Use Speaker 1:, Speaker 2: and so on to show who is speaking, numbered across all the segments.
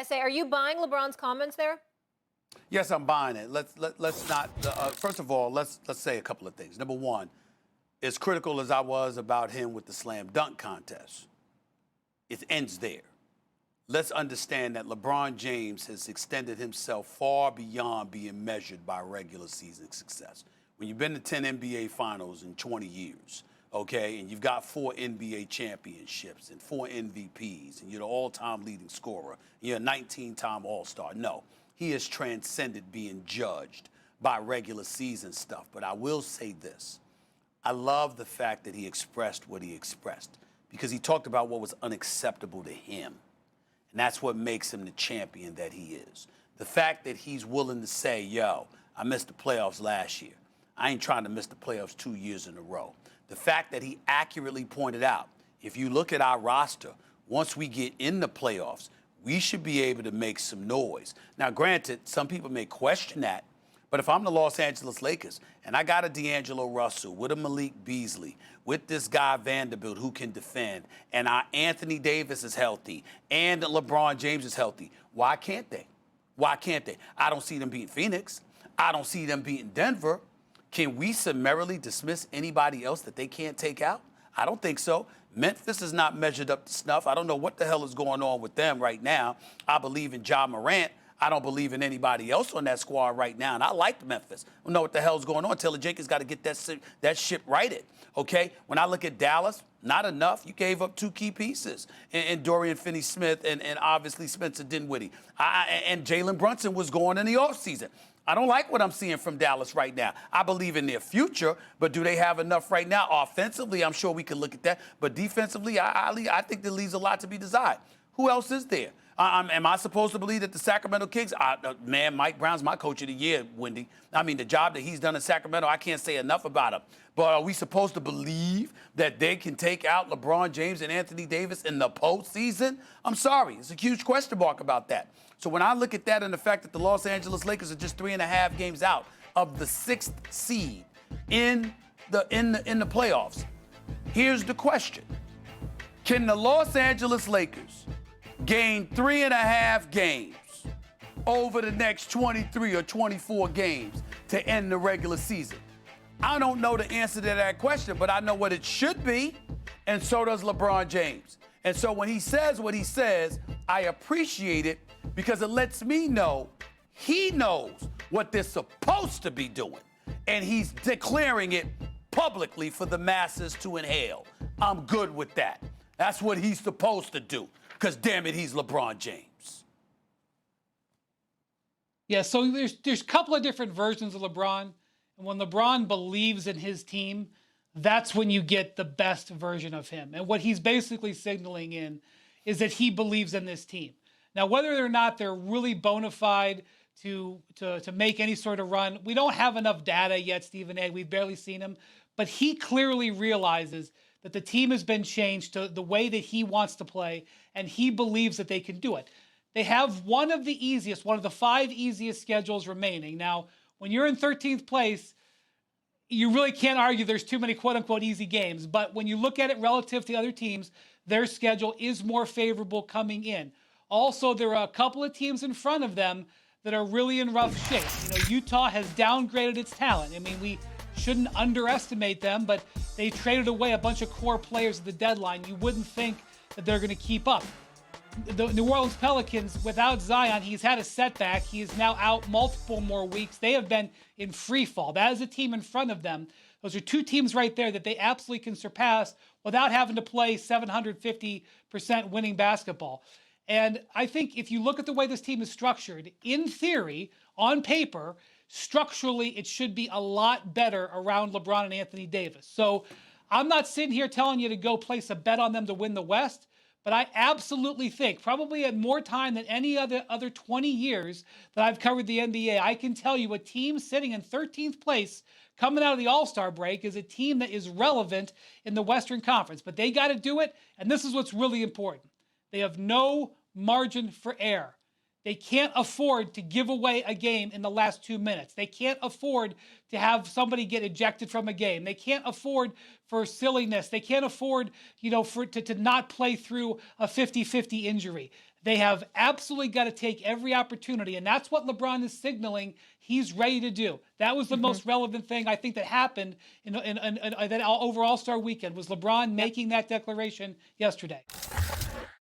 Speaker 1: SA, are you buying LeBron's comments there?
Speaker 2: Yes, I'm buying it. Let's not. First of all, let's say a couple of things. Number one, as critical as I was about him with the slam dunk contest, it ends there. Let's understand that LeBron James has extended himself far beyond being measured by regular season success. When you've been to 10 NBA finals in 20 years, okay, and you've got 4 NBA championships and 4 MVPs, and you're the all-time leading scorer, and you're a 19-time All-Star. No, he has transcended being judged by regular season stuff. But I will say this. I love the fact that he expressed what he expressed because he talked about what was unacceptable to him. And that's what makes him the champion that he is. The fact that he's willing to say, yo, I missed the playoffs last year. I ain't trying to miss the playoffs 2 years in a row. The fact that he accurately pointed out, if you look at our roster, once we get in the playoffs, we should be able to make some noise. Now, granted, some people may question that, but if I'm the Los Angeles Lakers and I got a D'Angelo Russell with a Malik Beasley, with this guy Vanderbilt who can defend, and our Anthony Davis is healthy, and LeBron James is healthy, why can't they? Why can't they? I don't see them beating Phoenix. I don't see them beating Denver. Can we summarily dismiss anybody else that they can't take out? I don't think so. Memphis is not measured up to snuff. I don't know what the hell is going on with them right now. I believe in Ja Morant. I don't believe in anybody else on that squad right now, and I like Memphis. I don't know what the hell's going on. Taylor Jenkins got to get that ship righted, okay? When I look at Dallas, not enough. You gave up 2 key pieces in Dorian Finney-Smith and obviously Spencer Dinwiddie. And Jalen Brunson was going in the offseason. I don't like what I'm seeing from Dallas right now. I believe in their future, but do they have enough right now? Offensively, I'm sure we can look at that. But defensively, I think there leaves a lot to be desired. Who else is there? Am I supposed to believe that the Sacramento Kings, man, Mike Brown's my coach of the year, Wendy. I mean, the job that he's done in Sacramento, I can't say enough about him. But are we supposed to believe that they can take out LeBron James and Anthony Davis in the postseason? I'm sorry. It's a huge question mark about that. So when I look at that and the fact that the Los Angeles Lakers are just 3.5 games out of the 6th seed in the playoffs, here's the question. Can the Los Angeles Lakers gain 3.5 games over the next 23 or 24 games to end the regular season? I don't know the answer to that question, but I know what it should be, and so does LeBron James. And so when he says what he says, I appreciate it because it lets me know he knows what they're supposed to be doing, and he's declaring it publicly for the masses to inhale. I'm good with that. That's what he's supposed to do. Because, damn it, he's LeBron James.
Speaker 3: Yeah, so there's a couple of different versions of LeBron. And when LeBron believes in his team, that's when you get the best version of him. And what he's basically signaling in is that he believes in this team. Now, whether or not they're really bona fide to make any sort of run, we don't have enough data yet, Stephen A. We've barely seen him. But he clearly realizes that the team has been changed to the way that he wants to play, and he believes that they can do it. They have one of the 5 easiest schedules remaining. Now, when you're in 13th place, you really can't argue there's too many quote-unquote easy games. But when you look at it relative to other teams, their schedule is more favorable coming in. Also, there are a couple of teams in front of them that are really in rough shape. You know, Utah has downgraded its talent. I mean, we shouldn't underestimate them, but they traded away a bunch of core players at the deadline. You wouldn't think that they're going to keep up. The New Orleans Pelicans, without Zion, he's had a setback. He is now out multiple more weeks. They have been in free fall. That is a team in front of them. Those are 2 teams right there that they absolutely can surpass without having to play 750% winning basketball. And I think if you look at the way this team is structured, in theory, on paper, structurally, it should be a lot better around LeBron and Anthony Davis. So I'm not sitting here telling you to go place a bet on them to win the West, but I absolutely think, probably at more time than any other 20 years that I've covered the NBA, I can tell you a team sitting in 13th place coming out of the All-Star break is a team that is relevant in the Western Conference. But they got to do it, and this is what's really important. They have no margin for error. They can't afford to give away a game in the last 2 minutes. They can't afford to have somebody get ejected from a game. They can't afford for silliness. They can't afford, to not play through a 50-50 injury. They have absolutely got to take every opportunity, and that's what LeBron is signaling he's ready to do. That was the most relevant thing I think that happened in that over All-Star weekend was LeBron making that declaration yesterday.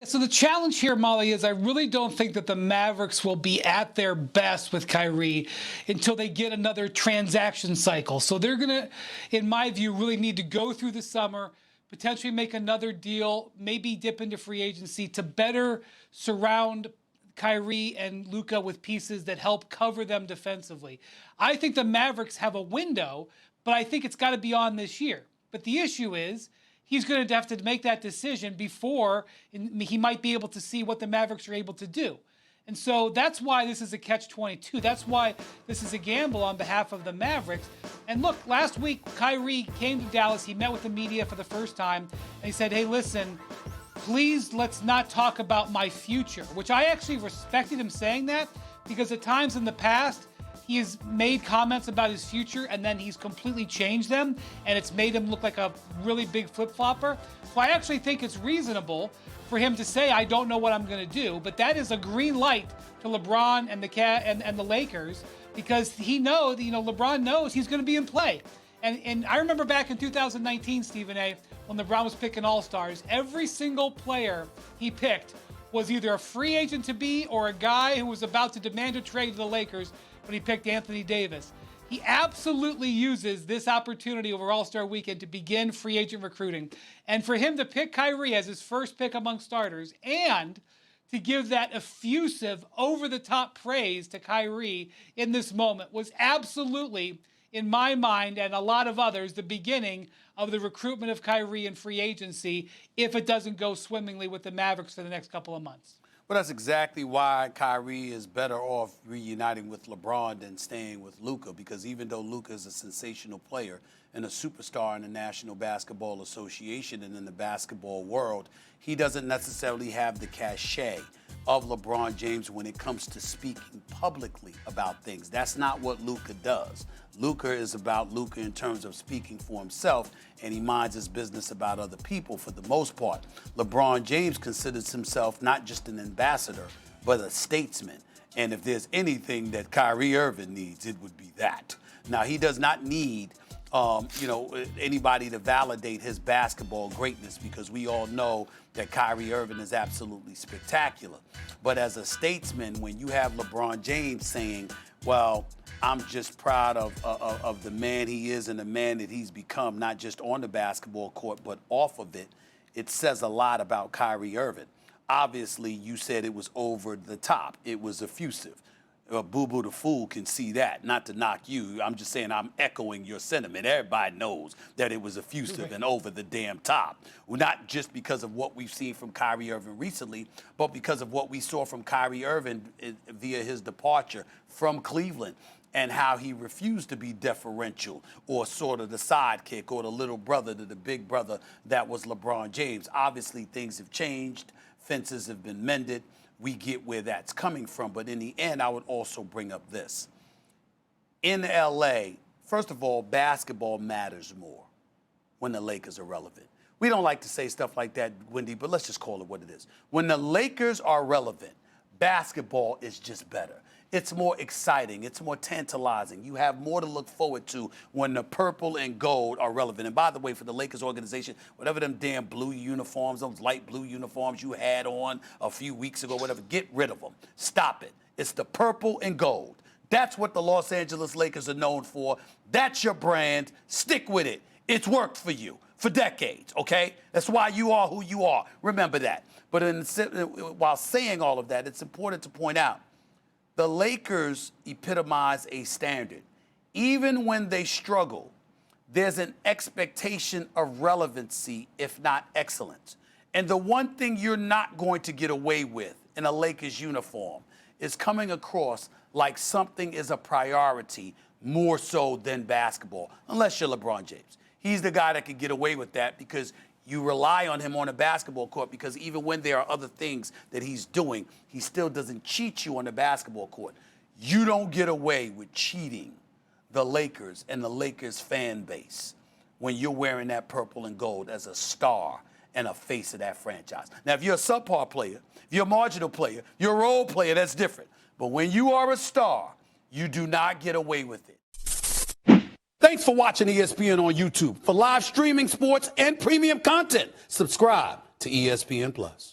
Speaker 3: So the challenge here, Molly, is I really don't think that the Mavericks will be at their best with Kyrie until they get another transaction cycle. So they're going to, in my view, really need to go through the summer, potentially make another deal, maybe dip into free agency to better surround Kyrie and Luka with pieces that help cover them defensively. I think the Mavericks have a window, but I think it's got to be on this year. But the issue is he's going to have to make that decision before he might be able to see what the Mavericks are able to do. And so that's why this is a catch-22. That's why this is a gamble on behalf of the Mavericks. And look, last week, Kyrie came to Dallas. He met with the media for the first time. And he said, hey, listen, please let's not talk about my future, which I actually respected him saying that because at times in the past, he has made comments about his future and then he's completely changed them and it's made him look like a really big flip-flopper. So I actually think it's reasonable for him to say, I don't know what I'm going to do, but that is a green light to LeBron and the Lakers because LeBron knows he's going to be in play. And I remember back in 2019, Stephen A., when LeBron was picking All-Stars, every single player he picked was either a free agent to be or a guy who was about to demand a trade to the Lakers when he picked Anthony Davis. He absolutely uses this opportunity over All-Star Weekend to begin free agent recruiting. And for him to pick Kyrie as his first pick among starters and to give that effusive, over-the-top praise to Kyrie in this moment was absolutely, in my mind and a lot of others, the beginning of the recruitment of Kyrie in free agency if it doesn't go swimmingly with the Mavericks for the next couple of months.
Speaker 2: Well, that's exactly why Kyrie is better off reuniting with LeBron than staying with Luka, because even though Luka is a sensational player and a superstar in the National Basketball Association and in the basketball world, he doesn't necessarily have the cachet of LeBron James when it comes to speaking publicly about things. That's not what Luka does. Luka is about Luka in terms of speaking for himself, and he minds his business about other people for the most part. LeBron James considers himself not just an ambassador, but a statesman. And if there's anything that Kyrie Irving needs, it would be that. Now, he does not need anybody to validate his basketball greatness because we all know that Kyrie Irving is absolutely spectacular. But as a statesman, when you have LeBron James saying, well, I'm just proud of the man he is and the man that he's become, not just on the basketball court, but off of it, it says a lot about Kyrie Irving. Obviously, you said it was over the top. It was effusive. Boo Boo the Fool can see that. Not to knock you. I'm just saying I'm echoing your sentiment. Everybody knows that it was effusive and over the damn top. Well, not just because of what we've seen from Kyrie Irving recently, but because of what we saw from Kyrie Irving via his departure from Cleveland and how he refused to be deferential or sort of the sidekick or the little brother to the big brother that was LeBron James. Obviously, things have changed. Fences have been mended. We get where that's coming from. But in the end, I would also bring up this. In L.A., first of all, basketball matters more when the Lakers are relevant. We don't like to say stuff like that, Wendy, but let's just call it what it is. When the Lakers are relevant, basketball is just better. It's more exciting. It's more tantalizing. You have more to look forward to when the purple and gold are relevant. And by the way, for the Lakers organization, whatever them damn blue uniforms, those light blue uniforms you had on a few weeks ago, whatever, get rid of them. Stop it. It's the purple and gold. That's what the Los Angeles Lakers are known for. That's your brand. Stick with it. It's worked for you for decades, okay? That's why you are who you are. Remember that. But while saying all of that, it's important to point out the Lakers epitomize a standard. Even when they struggle, there's an expectation of relevancy, if not excellence. And the one thing you're not going to get away with in a Lakers uniform is coming across like something is a priority more so than basketball, unless you're LeBron James. He's the guy that can get away with that because you rely on him on a basketball court because even when there are other things that he's doing, he still doesn't cheat you on the basketball court. You don't get away with cheating the Lakers and the Lakers fan base when you're wearing that purple and gold as a star and a face of that franchise. Now, if you're a subpar player, if you're a marginal player, you're a role player, that's different. But when you are a star, you do not get away with it. Thanks for watching ESPN on YouTube. For live streaming, sports, and premium content, subscribe to ESPN+.